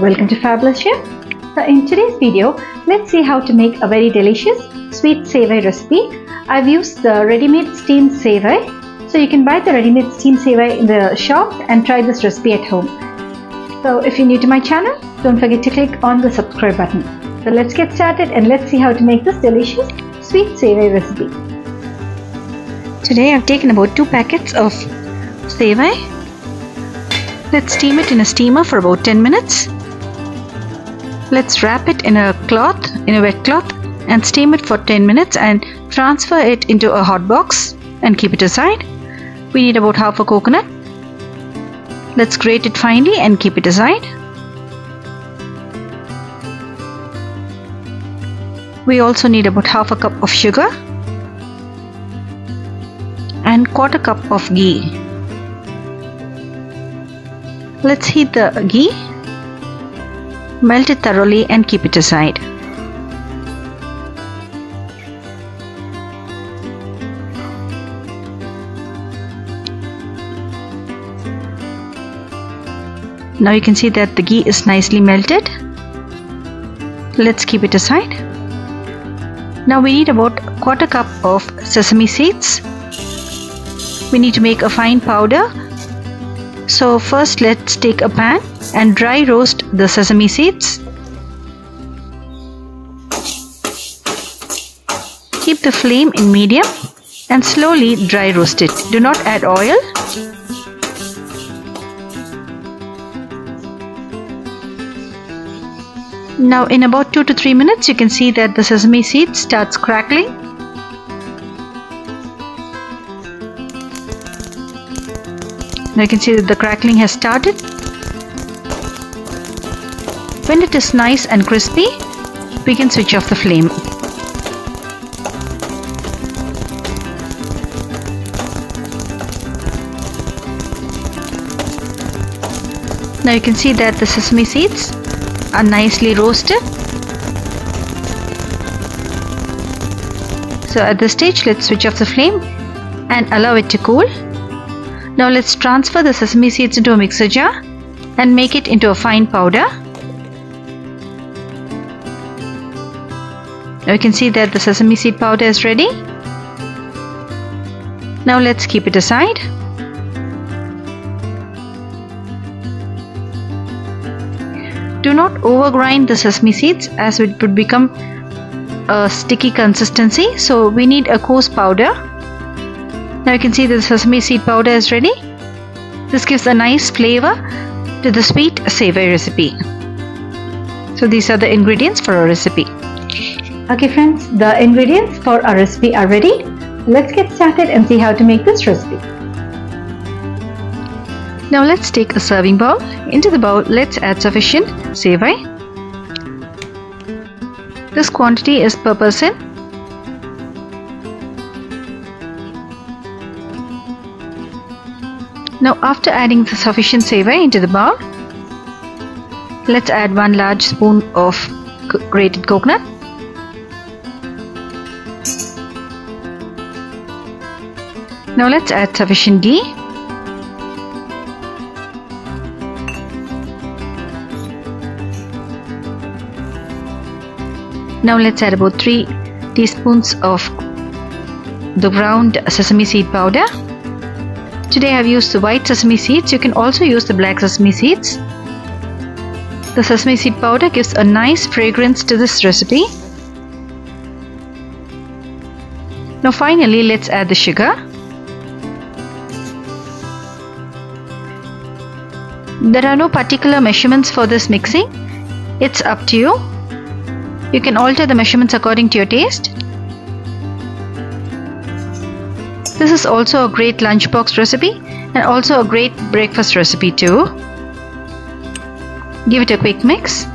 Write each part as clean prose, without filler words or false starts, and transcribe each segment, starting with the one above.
welcome to Fabulous Chef. So in today's video, let's see how to make a very delicious sweet sevai recipe. I've used the ready-made steamed sevai. So you can buy the ready-made steamed sevai in the shop and try this recipe at home. So if you're new to my channel, don't forget to click on the subscribe button. So let's get started and let's see how to make this delicious sweet sevai recipe. Today I've taken about 2 packets of sevai. Let's steam it in a steamer for about 10 minutes. Let's wrap it in a wet cloth and steam it for 10 minutes and transfer it into a hot box and keep it aside. We need about half a coconut. Let's grate it finely and keep it aside. We also need about half a cup of sugar and 1/4 cup of ghee. Let's heat the ghee, melt it thoroughly and keep it aside. Now you can see that the ghee is nicely melted. Let's keep it aside. Now we need about 1/4 cup of sesame seeds. We need to make a fine powder. So first let's take a pan and dry roast the sesame seeds. Keep the flame in medium and slowly dry roast it. Do not add oil. Now in about 2 to 3 minutes you can see that the sesame seed starts crackling. Now you can see that the crackling has started. When it is nice and crispy, we can switch off the flame. Now you can see that the sesame seeds are nicely roasted. So at this stage, let's switch off the flame and allow it to cool. Now let's transfer the sesame seeds into a mixer jar and make it into a fine powder. Now you can see that the sesame seed powder is ready. Now let's keep it aside. Do not overgrind the sesame seeds as it would become a sticky consistency. So we need a coarse powder. Now you can see that the sesame seed powder is ready. This gives a nice flavor to the sweet sevai recipe. So these are the ingredients for our recipe. Okay friends, the ingredients for our recipe are ready. Let's get started and see how to make this recipe. Now let's take a serving bowl. Into the bowl, let's add sufficient sevai. This quantity is per person. Now after adding the sufficient sevai into the bowl, let's add 1 large spoon of grated coconut. Now let's add sufficient ghee. Now let's add about 3 teaspoons of the ground sesame seed powder. Today I have used the white sesame seeds. You can also use the black sesame seeds. The sesame seed powder gives a nice fragrance to this recipe. Now finally let's add the sugar. There are no particular measurements for this mixing. It's up to you. You can alter the measurements according to your taste. This is also a great lunchbox recipe and also a great breakfast recipe too. Give it a quick mix.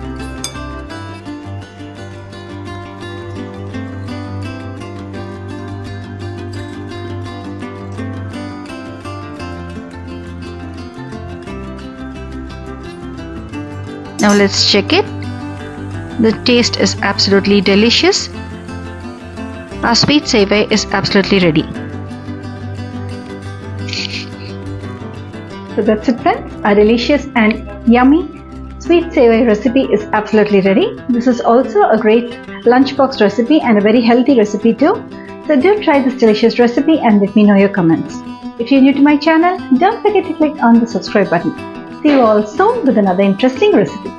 Now let's check it. The taste is absolutely delicious. Our sweet sevai is absolutely ready. So that's it friends, a delicious and yummy sweet savory recipe is absolutely ready. This is also a great lunchbox recipe and a very healthy recipe too. So do try this delicious recipe and let me know your comments. If you're new to my channel, don't forget to click on the subscribe button. See you all soon with another interesting recipe.